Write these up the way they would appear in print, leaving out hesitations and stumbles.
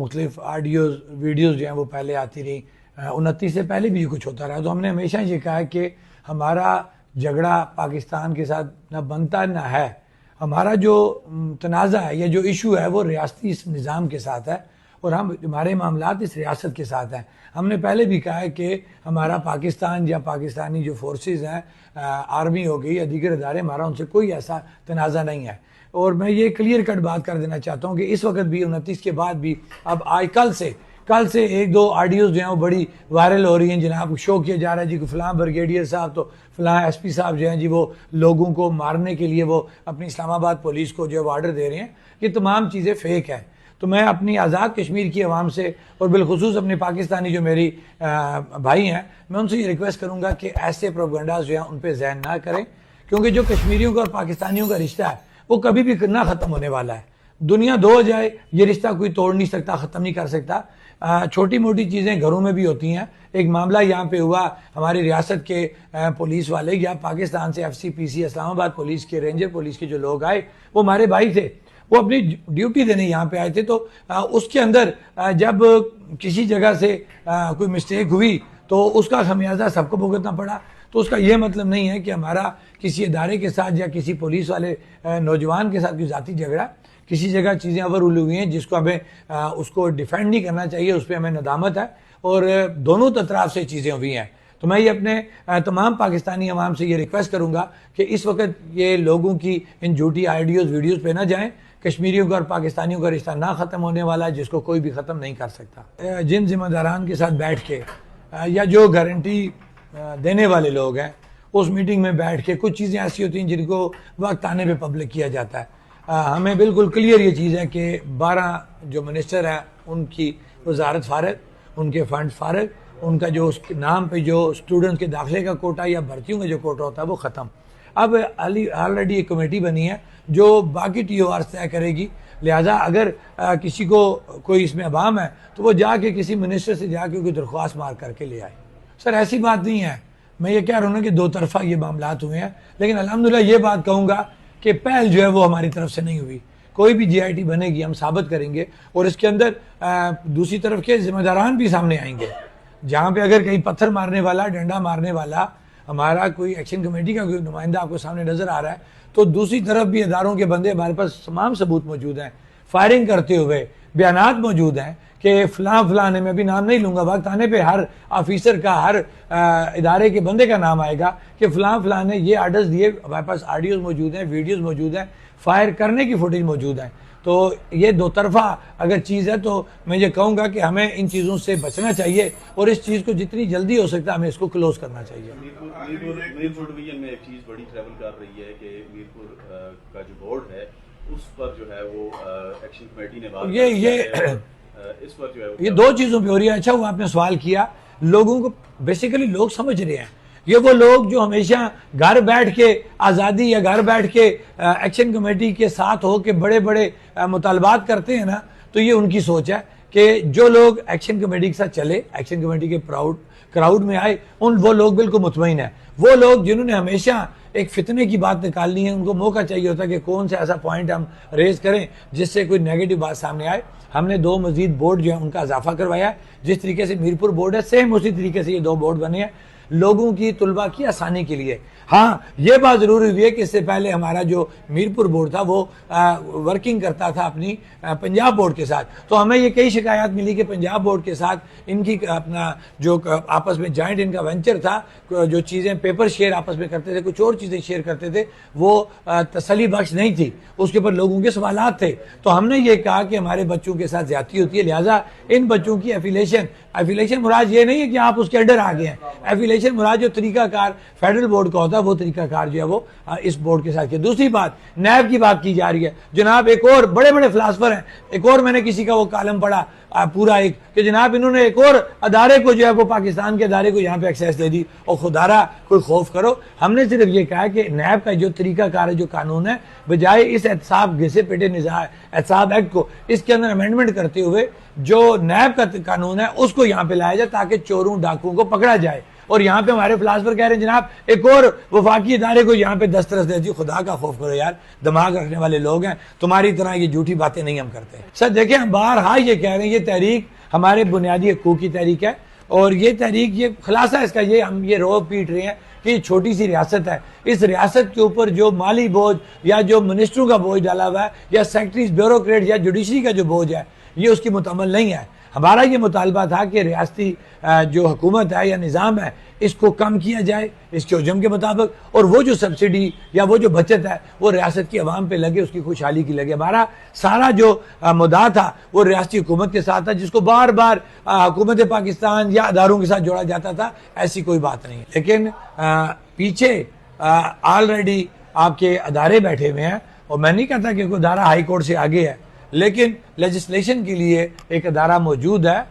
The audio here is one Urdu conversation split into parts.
مختلف آڈیوز ویڈیوز جو ہیں وہ پہلے آتی رہیں. 29 سے پہلے بھی کچھ ہوتا رہا. تو ہم نے ہمیشہ یہ کہا ہے کہ ہمارا جھگڑا پاکستان کے ساتھ نہ بنتا نہ ہے. ہمارا جو تنازع ہے یا جو ایشو ہے وہ ریاستی اس نظام کے ساتھ ہے اور ہمارے معاملات اس ریاست کے ساتھ ہیں. ہم نے پہلے بھی کہا ہے کہ ہمارا پاکستان یا پاکستانی جو فورسز ہیں, آرمی ہو گئی یا دیگر ادارے, ہمارا ان سے کوئی ایسا تنازع نہیں ہے. اور میں یہ کلیئر کٹ بات کر دینا چاہتا ہوں کہ اس وقت بھی 29 کے بعد بھی اب کل سے ایک دو آڈیوز جو ہیں وہ بڑی وائرل ہو رہی ہیں. جناب شو کیا جا رہا ہے جی کہ فلاں بریگیڈیئر صاحب تو فلاں ایس پی صاحب جو ہیں جی وہ لوگوں کو مارنے کے لیے وہ اپنی اسلام آباد پولیس کو جو آرڈر دے رہے ہیں. یہ تمام چیزیں فیک ہیں. تو میں اپنی آزاد کشمیر کی عوام سے اور بالخصوص اپنے پاکستانی جو میری بھائی ہیں, میں ان سے یہ ریکویسٹ کروں گا کہ ایسے پروپیگنڈاز جو ہیں ان پہ ذہن نہ کریں, کیونکہ جو کشمیریوں کا اور پاکستانیوں کا رشتہ ہے وہ کبھی بھی نہ ختم ہونے والا ہے. دنیا دو ہو جائے یہ رشتہ کوئی توڑ نہیں سکتا, ختم نہیں کر سکتا. چھوٹی موٹی چیزیں گھروں میں بھی ہوتی ہیں. ایک معاملہ یہاں پہ ہوا, ہماری ریاست کے پولیس والے یا پاکستان سے FCPC اسلام آباد پولیس کے رینجر پولیس کے جو لوگ آئے وہ ہمارے بھائی تھے, وہ اپنی ڈیوٹی دینے یہاں پہ آئے تھے. تو اس کے اندر جب کسی جگہ سے کوئی مسٹیک ہوئی تو اس کا خمیازہ سب کو بھگتنا پڑا. تو اس کا یہ مطلب نہیں ہے کہ ہمارا کسی ادارے کے ساتھ یا کسی پولیس والے نوجوان کے ساتھ کوئی ذاتی جھگڑا. کسی جگہ چیزیں اوور رول ہوئی ہیں جس کو ہمیں اس کو ڈیفینڈ نہیں کرنا چاہیے, اس پہ ہمیں ندامت ہے اور دونوں اطراف سے چیزیں ہوئی ہیں. تو میں یہ اپنے تمام پاکستانی عوام سے یہ ریکویسٹ کروں گا کہ اس وقت یہ لوگوں کی ان جھوٹی آئیڈیوز ویڈیوز پہ نہ جائیں. کشمیریوں کا اور پاکستانیوں کا رشتہ نہ ختم ہونے والا ہے جس کو کوئی بھی ختم نہیں کر سکتا. جن ذمہ داران کے ساتھ بیٹھ کے یا جو گارنٹی دینے والے لوگ ہیں اس میٹنگ میں بیٹھ کے کچھ چیزیں ایسی ہوتی ہیں جن کو وقت آنے پہ پبلک کیا جاتا ہے. ہمیں بالکل کلیئر یہ چیز ہے کہ 12 جو منسٹر ہیں ان کی وزارت فارغ, ان کے فنڈ فارغ, ان کا جو اس کے نام پہ جو اسٹوڈنٹ کے داخلے کا کوٹا یا بھرتیوں کا جو کوٹا ہوتا ہے وہ ختم. اب آلریڈی ایک کمیٹی بنی ہے جو باقی TOR طے کرے گی. لہٰذا اگر کسی کو کوئی اس میں عوام ہے تو وہ جا کے کسی منسٹر سے جا کے کوئی درخواست مار کر کے لے آئے. سر ایسی بات نہیں ہے. میں یہ کہہ رہا ہوں کہ دو طرفہ یہ معاملات ہوئے ہیں, لیکن الحمدللہ یہ بات کہوں گا کہ پہل جو ہے وہ ہماری طرف سے نہیں ہوئی. کوئی بھی GIT بنے گی ہم ثابت کریں گے, اور اس کے اندر دوسری طرف کے ذمہ داران بھی سامنے آئیں گے. جہاں پہ اگر کہیں پتھر مارنے والا, ڈنڈا مارنے والا ہمارا کوئی ایکشن کمیٹی کا کوئی نمائندہ آپ کو سامنے نظر آ رہا ہے تو دوسری طرف بھی اداروں کے بندے ہمارے پاس تمام ثبوت موجود ہیں, فائرنگ کرتے ہوئے بیانات موجود ہیں کہ فلاں نے, میں بھی نام نہیں لوں گا, وقت آنے پہ ہر آفیسر کا ہر ادارے کے بندے کا نام آئے گا کہ فلاں نے یہ آرڈرز دیے. ہمارے پاس آڈیوز موجود ہیں, ویڈیوز موجود ہیں, فائر کرنے کی فوٹیج موجود ہیں. تو یہ دو طرفہ اگر چیز ہے تو میں یہ کہوں گا کہ ہمیں ان چیزوں سے بچنا چاہیے اور اس چیز کو جتنی جلدی ہو سکتا ہے ہمیں اس کو کلوز کرنا چاہیے. میرپور ڈویژن میں ایک چیز بڑی ٹریول کر رہی ہے کہ میرپور کا جو بورڈ ہے اس پر جو ہے وہ ایکشن کمیٹی نے اس پر جو ہے یہ دو چیزوں پہ ہو رہی ہے. اچھا وہ آپ نے سوال کیا, لوگوں کو بیسیکلی لوگ سمجھ رہے ہیں, یہ وہ لوگ جو ہمیشہ گھر بیٹھ کے آزادی یا گھر بیٹھ کے ایکشن کمیٹی کے ساتھ ہو کے بڑے بڑے مطالبات کرتے ہیں نا, تو یہ ان کی سوچ ہے کہ جو لوگ ایکشن کمیٹی کے ساتھ چلے, ایکشن کمیٹی کے کراؤڈ میں آئے, وہ لوگ بالکل مطمئن ہیں. وہ لوگ جنہوں نے ہمیشہ ایک فتنے کی بات نکالنی ہے, ان کو موقع چاہیے ہوتا ہے کہ کون سا ایسا پوائنٹ ہم ریز کریں جس سے کوئی نیگیٹو بات سامنے آئے. ہم نے 2 مزید بورڈ جو ہیں ان کا اضافہ کروایا ہے. جس طریقے سے میرپور بورڈ ہے سیم اسی طریقے سے یہ 2 بورڈ بنے ہیں لوگوں کی طلباء کی آسانی کے لیے. ہاں یہ بات ضروری ہوئی ہے کہ اس سے پہلے ہمارا جو میرپور بورڈ تھا وہ ورکنگ کرتا تھا اپنی پنجاب بورڈ کے ساتھ. تو ہمیں یہ کئی شکایات ملی کہ پنجاب بورڈ کے ساتھ ان کی اپنا جو آپس میں جوائنٹ ان کا وینچر تھا, جو چیزیں پیپر شیئر آپس میں کرتے تھے, کچھ اور چیزیں شیئر کرتے تھے, وہ تسلی بخش نہیں تھی. اس کے اوپر لوگوں کے سوالات تھے. تو ہم نے یہ کہا کہ ہمارے بچوں کے ساتھ زیادتی ہوتی ہے, لہٰذا ان بچوں کی ایفیلیشن مراد یہ نہیں ہے کہ آپ اس کے انڈر آ گئے ہیں. ایفیلیشن مراد جو طریقہ کار فیڈرل بورڈ کا ہوتا ہے وہ طریقہ کار جو ہے وہ اس بورڈ کے ساتھ کیا. دوسری بات نیب کی بات کی جا رہی ہے. جناب ایک اور بڑے بڑے فلاسفر ہیں, ایک اور میں نے کسی کا وہ کالم پڑھا پورا ایک کہ جناب انہوں نے ایک اور ادارے کو جو ہے وہ پاکستان کے ادارے کو یہاں پہ ایکسیس دے دی. اور خدارا کوئی خوف کرو. ہم نے صرف یہ کہا کہ نیب کا جو طریقہ کار ہے, جو قانون ہے, بجائے اس احتساب گھسے پیٹے احتساب ایکٹ کو اس کے اندر امینڈمنٹ کرتے ہوئے جو نیب کا قانون ہے اس کو یہاں پہ لایا جائے تاکہ چوروں ڈاکوؤں کو پکڑا جائے. اور یہاں پہ ہمارے فلاسفر کہہ رہے ہیں جناب ایک اور وفاقی ادارے کو یہاں پہ دسترس دیتی. خدا کا خوف کرو یار, دماغ رکھنے والے لوگ ہیں, تمہاری طرح یہ جھوٹی باتیں نہیں ہم کرتے. سر دیکھیں ہم بارہا یہ کہہ رہے ہیں یہ تحریک ہمارے بنیادی حقوق کی تحریک ہے, اور یہ تحریک یہ خلاصہ اس کا یہ ہم یہ رو پیٹ رہے ہیں کہ یہ چھوٹی سی ریاست ہے, اس ریاست کے اوپر جو مالی بوجھ یا جو منسٹروں کا بوجھ ڈالا ہوا ہے یا سیکٹریز بیوروکریٹ یا جوڈیشری کا جو بوجھ ہے یہ اس کی مکمل نہیں ہے. ہمارا یہ مطالبہ تھا کہ ریاستی جو حکومت ہے یا نظام ہے اس کو کم کیا جائے اس کے حجم کے مطابق, اور وہ جو سبسڈی یا وہ جو بچت ہے وہ ریاست کی عوام پہ لگے, اس کی خوشحالی کی لگے. ہمارا سارا جو مدعا تھا وہ ریاستی حکومت کے ساتھ تھا جس کو بار بار حکومت پاکستان یا اداروں کے ساتھ جوڑا جاتا تھا. ایسی کوئی بات نہیں. لیکن پیچھے آلریڈی آپ کے ادارے بیٹھے ہوئے ہیں, اور میں نہیں کہتا کہ کوئی ادارہ ہائی کورٹ سے آگے ہے, لیکن لیجسلیشن کے لیے ایک ادارہ موجود ہے.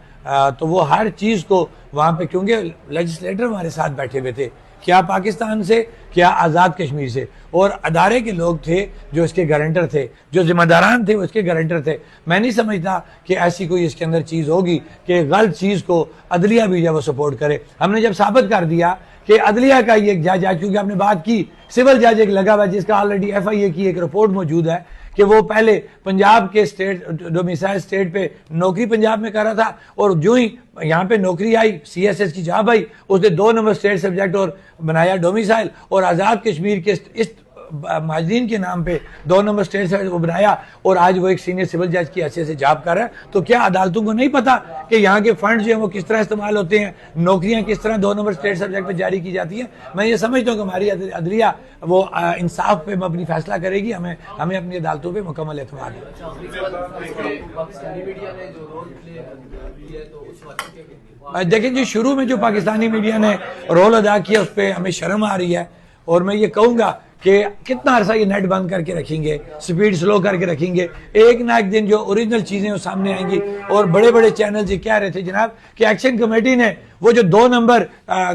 تو وہ ہر چیز کو وہاں پہ, کیونکہ لیجسلیٹر ہمارے ساتھ بیٹھے ہوئے تھے, کیا پاکستان سے کیا آزاد کشمیر سے, اور ادارے کے لوگ تھے جو اس کے گارنٹر تھے, جو ذمہ داران تھے وہ اس کے گارنٹر تھے. میں نہیں سمجھتا کہ ایسی کوئی اس کے اندر چیز ہوگی کہ غلط چیز کو عدلیہ بھی جب وہ سپورٹ کرے. ہم نے جب ثابت کر دیا کہ عدلیہ کا یہ ایک جج ہے, کیونکہ آپ نے بات کی سول جج ایک لگا ہوا جس کا آلریڈی FIA کی ایک رپورٹ موجود ہے کہ وہ پہلے پنجاب کے اسٹیٹ ڈومیسائل اسٹیٹ پہ نوکری پنجاب میں کر رہا تھا, اور جو ہی یہاں پہ نوکری آئی CSS کی جاب آئی اس نے 2 نمبر اسٹیٹ سبجیکٹ اور بنایا ڈومیسائل, اور آزاد کشمیر کے اس مہاجرین کے نام پہ 2 نمبر اسٹیٹ سبجیکٹ وہ بنایا, اور آج وہ ایک سینئر سول جج کی حیثیت سے جاب کر رہا ہے. تو کیا عدالتوں کو نہیں پتا کہ یہاں کے فنڈ جو ہیں وہ کس طرح استعمال ہوتے ہیں, نوکریاں کس طرح 2 نمبر اسٹیٹ سبجیکٹ پہ جاری کی جاتی ہیں؟ میں یہ سمجھتا ہوں کہ ہماری عدلیہ وہ انصاف پہ اپنی فیصلہ کرے گی. ہمیں اپنی عدالتوں پہ مکمل اعتماد ہے. دیکھیں جی شروع میں جو پاکستانی میڈیا نے رول ادا کیا اس پہ ہمیں شرم آ رہی ہے, اور میں یہ کہوں گا کہ کتنا عرصہ یہ نیٹ بند کر کے رکھیں گے, سپیڈ سلو کر کے رکھیں گے, ایک نہ ایک دن جو اوریجنل چیزیں وہ سامنے آئیں گی. اور بڑے بڑے چینلز یہ کہہ رہے تھے جناب کہ ایکشن کمیٹی نے وہ جو 2 نمبر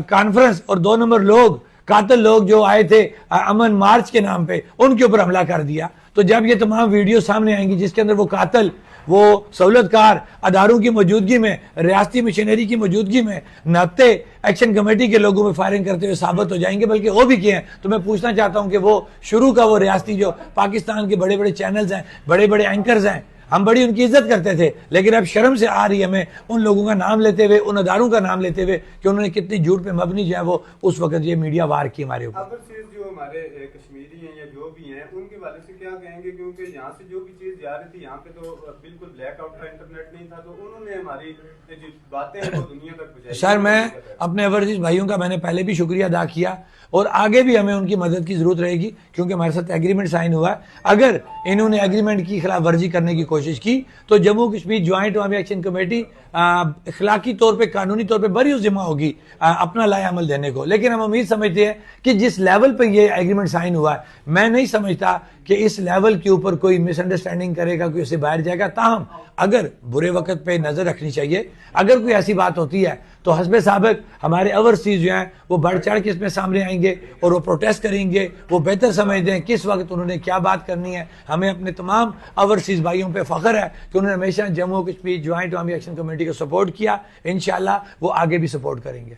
کانفرنس اور 2 نمبر لوگ قاتل لوگ جو آئے تھے امن مارچ کے نام پہ ان کے اوپر حملہ کر دیا. تو جب یہ تمام ویڈیو سامنے آئیں گی جس کے اندر وہ قاتل وہ سہولت کار اداروں کی موجودگی میں, ریاستی مشینری کی موجودگی میں نہتے ایکشن کمیٹی کے لوگوں میں فائرنگ کرتے ہوئے ثابت ہو جائیں گے, بلکہ وہ بھی کیے ہیں. تو میں پوچھنا چاہتا ہوں کہ وہ شروع کا وہ ریاستی جو پاکستان کے بڑے بڑے چینلز ہیں, بڑے بڑے اینکرز ہیں, ہم بڑی ان کی عزت کرتے تھے, لیکن اب شرم سے آ رہی ہے ہمیں ان لوگوں کا نام لیتے ہوئے, ان اداروں کا نام لیتے ہوئے کہ انہوں نے کتنی جھوٹ پہ مبنی جو ہے وہ اس وقت یہ میڈیا وار کی ہمارے اوپر. جو ہمارے کشمیری ہیں یا جو بھی ہیں ان کے بارے سے کیا کہیں گے, کیونکہ یہاں سے جو بھی چیز جا رہی تھی یہاں پہ تو بالکل بلیک آؤٹ تھا, انٹرنیٹ نہیں تھا, تو انہوں نے ہماری جو باتیں ہیں وہ دنیا تک پہنچائی. سر میں اپنے اوورسیز بھائیوں کا میں نے پہلے بھی شکریہ ادا کیا, اور آگے بھی ہمیں ان کی مدد کی ضرورت رہے گی, کیونکہ ہمارے ساتھ ایگریمنٹ سائن ہوا ہے. اگر انہوں نے ایگریمنٹ کی خلاف ورزی کرنے کی کوشش کی تو جموں کشمیر جوائنٹ عوامی ایکشن کمیٹی اخلاقی طور پہ قانونی طور پہ بری ذمہ ہوگی اپنا لائے عمل دینے کو. لیکن ہم امید سمجھتے ہیں کہ جس لیول پہ یہ ایگریمنٹ سائن ہوا ہے, میں نہیں سمجھتا کہ اس لیول کے اوپر کوئی مس انڈرسٹینڈنگ کرے گا, کوئی اسے باہر جائے گا. تاہم اگر برے وقت پہ نظر رکھنی چاہیے, اگر کوئی ایسی بات ہوتی ہے تو حسب سابق ہمارے اوورسیز جو ہیں وہ بڑھ چڑھ کے اس میں سامنے آئیں گے اور وہ پروٹیسٹ کریں گے, وہ بہتر سمجھتے ہیں کس وقت انہوں نے کیا بات کرنی ہے. ہمیں اپنے تمام اوورسیز بھائیوں پہ فخر ہے کہ انہوں نے ہمیشہ جموں کشمیر جوائنٹ عوامی ایکشن کمیٹی کو سپورٹ کیا, انشاءاللہ وہ آگے بھی سپورٹ کریں گے.